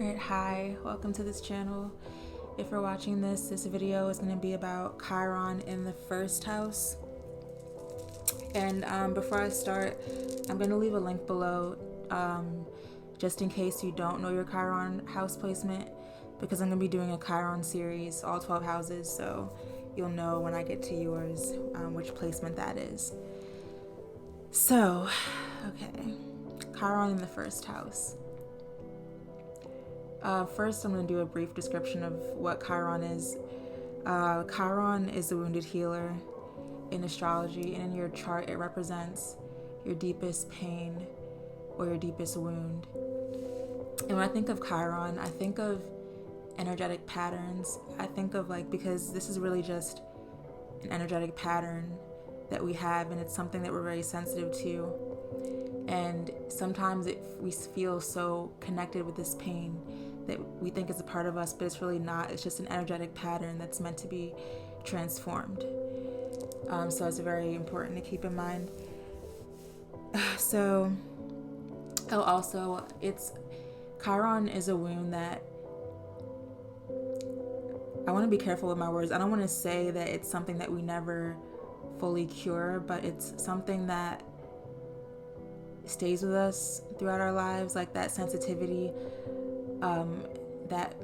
Alright, hi, welcome to this channel. If you're watching this video is going to be about Chiron in the first house. And before I start, I'm going to leave a link below just in case you don't know your Chiron house placement, because I'm going to be doing a Chiron series, all 12 houses, so you'll know when I get to yours which placement that is. So, okay, Chiron in the first house. First, I'm going to do a brief description of what Chiron is. Chiron is a wounded healer in astrology, and in your chart it represents your deepest pain or your deepest wound. And when I think of Chiron, I think of energetic patterns. I think of because this is really just an energetic pattern that we have, and it's something that we're very sensitive to. And sometimes we feel so connected with this pain that we think is a part of us, but it's really not. It's just an energetic pattern that's meant to be transformed. So it's very important to keep in mind. Chiron is a wound that, I want to be careful with my words. I don't want to say that it's something that we never fully cure, but it's something that stays with us throughout our lives, like that sensitivity, that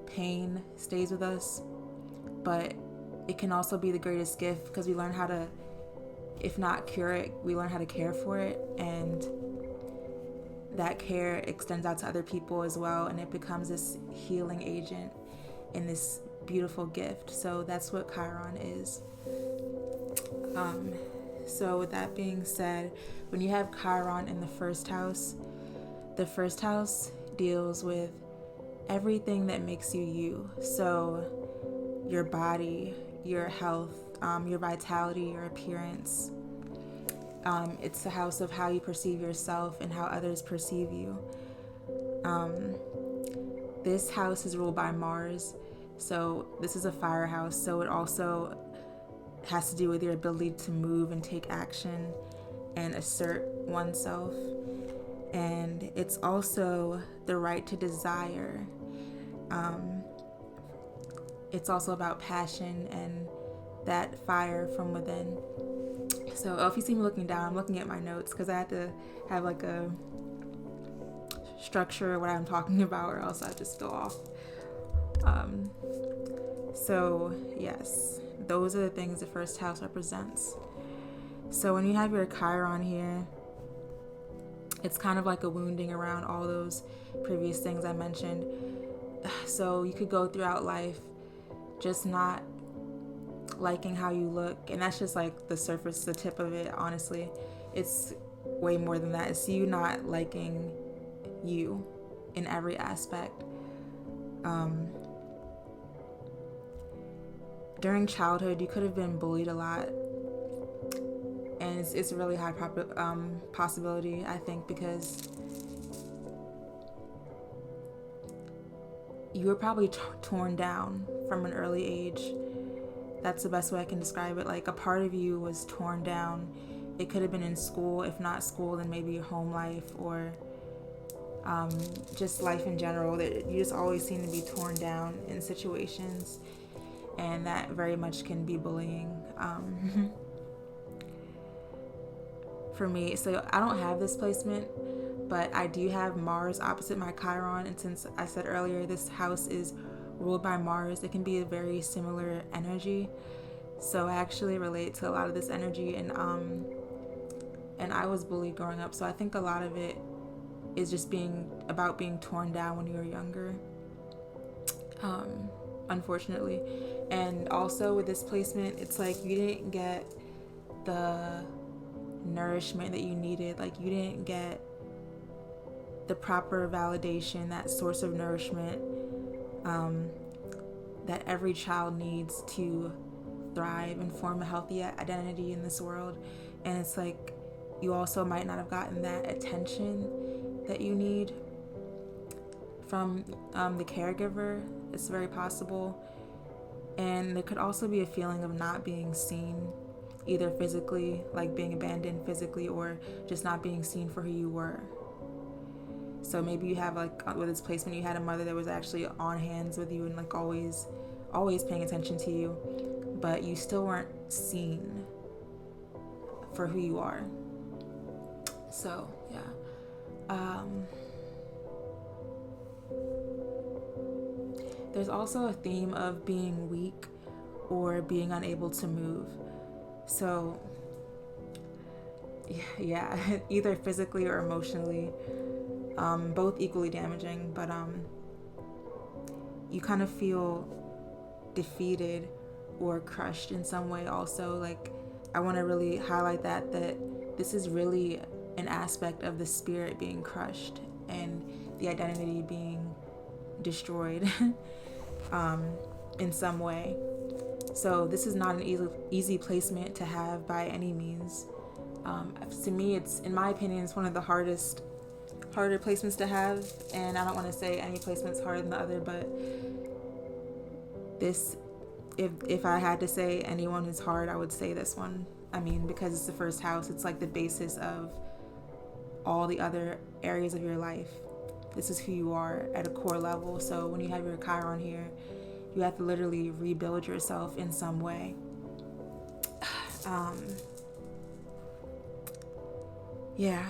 pain stays with us. But it can also be the greatest gift, because we learn how to, if not cure it, we learn how to care for it, and that care extends out to other people as well, and it becomes this healing agent and this beautiful gift. So that's what Chiron is. So with that being said, when you have Chiron in the first house deals with everything that makes you you. So your body, your health, your vitality, your appearance. It's the house of how you perceive yourself and how others perceive you. This house is ruled by Mars, so this is a fire house, so it also has to do with your ability to move and take action and assert oneself. And it's also the right to desire. It's also about passion and that fire from within. So if you see me looking down, I'm looking at my notes because I had to have like a structure of what I'm talking about, or else I'd just go off. So yes, those are the things the first house represents. So when you have your Chiron here, it's kind of like a wounding around all those previous things I mentioned. So you could go throughout life just not liking how you look, and that's just like the surface, the tip of it. Honestly, it's way more than that. It's you not liking you in every aspect. During childhood, you could have been bullied a lot, and it's a really high possibility, I think, because you were probably torn down from an early age. That's the best way I can describe it. Like, a part of you was torn down. It could have been in school. If not school, then maybe your home life, or just life in general. That you just always seem to be torn down in situations, and that very much can be bullying. For me, so I don't have this placement, but I do have Mars opposite my Chiron, and since I said earlier this house is ruled by Mars, it can be a very similar energy. So I actually relate to a lot of this energy, and I was bullied growing up, so I think a lot of it is just being torn down when you were younger, unfortunately. And also with this placement, it's like you didn't get the nourishment that you needed. Like, you didn't get the proper validation, that source of nourishment that every child needs to thrive and form a healthy identity in this world. And it's like you also might not have gotten that attention that you need from the caregiver. It's very possible. And there could also be a feeling of not being seen, either physically, like being abandoned physically, or just not being seen for who you were. So maybe you have, like, with this placement, you had a mother that was actually on hands with you and, like, always paying attention to you, but you still weren't seen for who you are. So yeah. There's also a theme of being weak or being unable to move. So yeah, either physically or emotionally, both equally damaging, but you kind of feel defeated or crushed in some way also. Like, I want to really highlight that this is really an aspect of the spirit being crushed and the identity being destroyed in some way. So this is not an easy placement to have by any means. To me, it's, in my opinion, it's one of the harder placements to have, and I don't want to say any placement's harder than the other, but this, if I had to say anyone is hard, I would say this one. I mean, because it's the first house, it's like the basis of all the other areas of your life. This is who you are at a core level. So when you have your Chiron here, you have to literally rebuild yourself in some way. Yeah.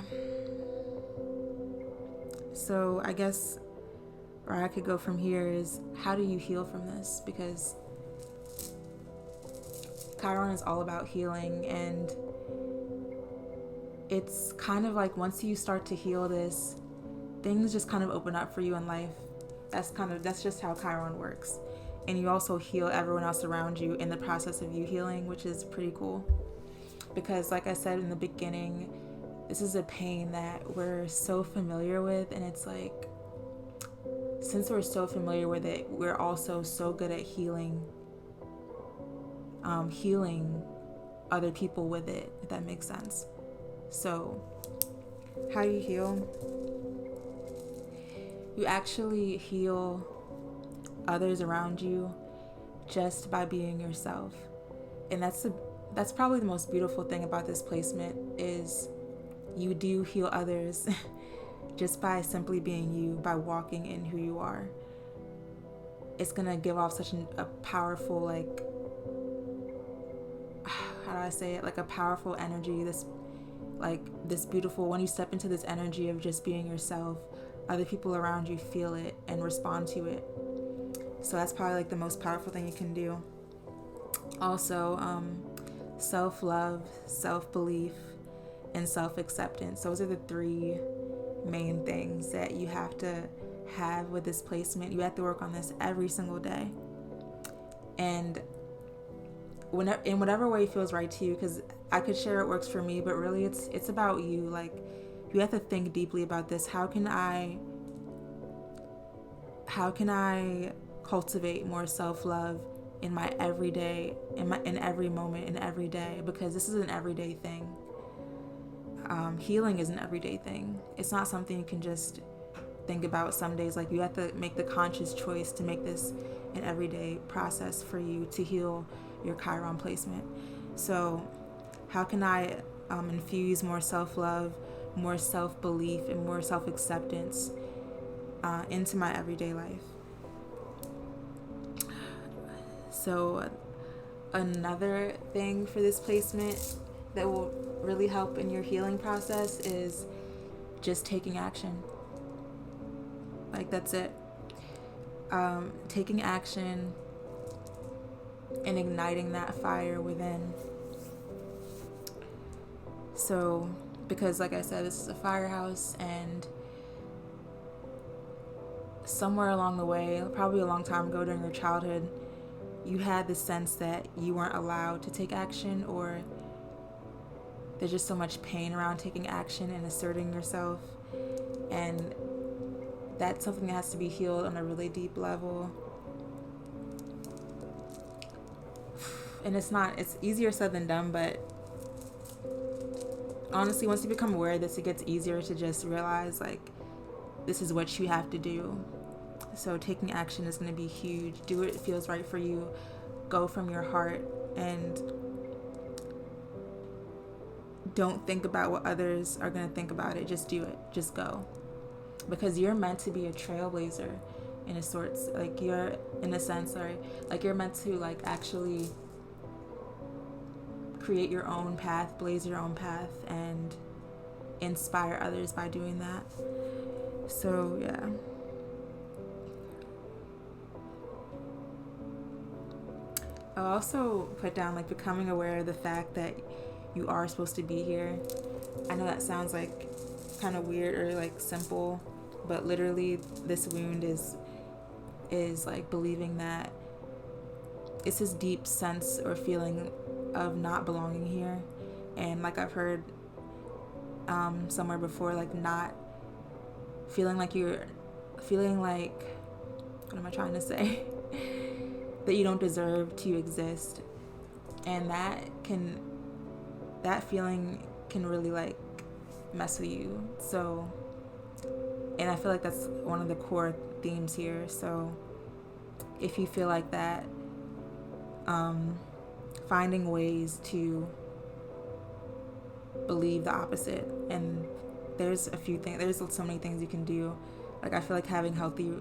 So I guess where I could go from here is, how do you heal from this? Because Chiron is all about healing, and it's kind of like, once you start to heal this, things just kind of open up for you in life. That's just how Chiron works. And you also heal everyone else around you in the process of you healing, which is pretty cool. Because like I said in the beginning, this is a pain that we're so familiar with, and it's like, since we're so familiar with it, we're also so good at healing other people with it, if that makes sense. So how do you heal? You actually heal others around you just by being yourself. And that's probably the most beautiful thing about this placement, is you do heal others just by simply being you, by walking in who you are. It's gonna give off such a powerful, like, how do I say it? Like a powerful energy. This beautiful, when you step into this energy of just being yourself, other people around you feel it and respond to it. So that's probably like the most powerful thing you can do. Also, self-love, self-belief, and self-acceptance. Those are the three main things that you have to have with this placement. You have to work on this every single day. And in whatever way feels right to you, because I could share what works for me, but really it's about you. Like, you have to think deeply about this. How can I cultivate more self-love in my everyday, in every moment, in every day? Because this is an everyday thing. Healing is an everyday thing. It's not something you can just think about some days. Like, you have to make the conscious choice to make this an everyday process for you to heal your Chiron placement. So how can I infuse more self-love, more self-belief, and more self-acceptance into my everyday life? So another thing for this placement that will really help in your healing process is just taking action. Like, that's it. Taking action and igniting that fire within. So, because like I said, this is a firehouse, and somewhere along the way, probably a long time ago during your childhood, you had the sense that you weren't allowed to take action, or there's just so much pain around taking action and asserting yourself. And that's something that has to be healed on a really deep level. And it's easier said than done, but honestly, once you become aware of this, it gets easier to just realize, like, this is what you have to do. So taking action is going to be huge. Do what feels right for you. Go from your heart, and don't think about what others are going to think about it. Just do it. Just go. because you're meant to be a trailblazer in a sorts, like you're in a sense, sorry, like you're meant to like actually create your own path, blaze your own path, and inspire others by doing that. So yeah. I'll also put down like becoming aware of the fact that you are supposed to be here. I know that sounds like kind of weird or like simple, but literally this wound is like believing that it's this deep sense or feeling of not belonging here. And like I've heard somewhere before, like not feeling like what am I trying to say? That you don't deserve to exist. And that feeling can really like mess with you. So, and I feel like that's one of the core themes here. So if you feel like that, finding ways to believe the opposite. And there's so many things you can do. Like I feel like having healthy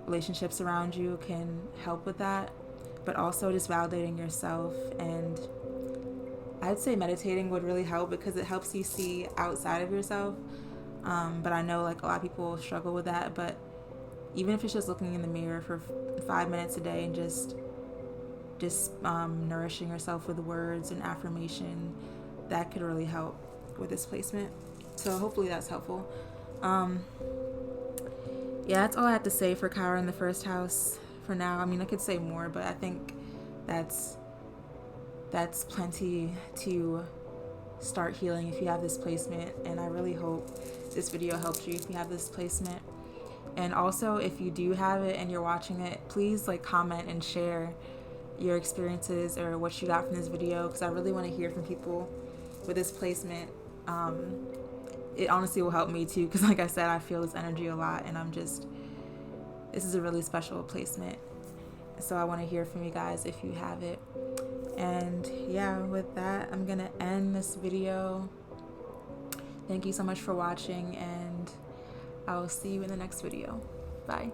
relationships around you can help with that, but also just validating yourself. And I'd say meditating would really help because it helps you see outside of yourself. But I know like a lot of people struggle with that, but even if it's just looking in the mirror for 5 minutes a day and just nourishing yourself with words and affirmation, that could really help with this placement. So hopefully that's helpful. Yeah, that's all I have to say for Chiron in the first house for now. I mean, I could say more, but I think that's plenty to start healing if you have this placement. And I really hope this video helped you if you have this placement. And also, if you do have it and you're watching it, please like comment and share your experiences or what you got from this video, because I really want to hear from people with this placement. It honestly will help me too, because like I said, I feel this energy a lot, and this is a really special placement. So I want to hear from you guys if you have it. And yeah, with that, I'm gonna end this video. Thank you so much for watching, and I will see you in the next video. Bye.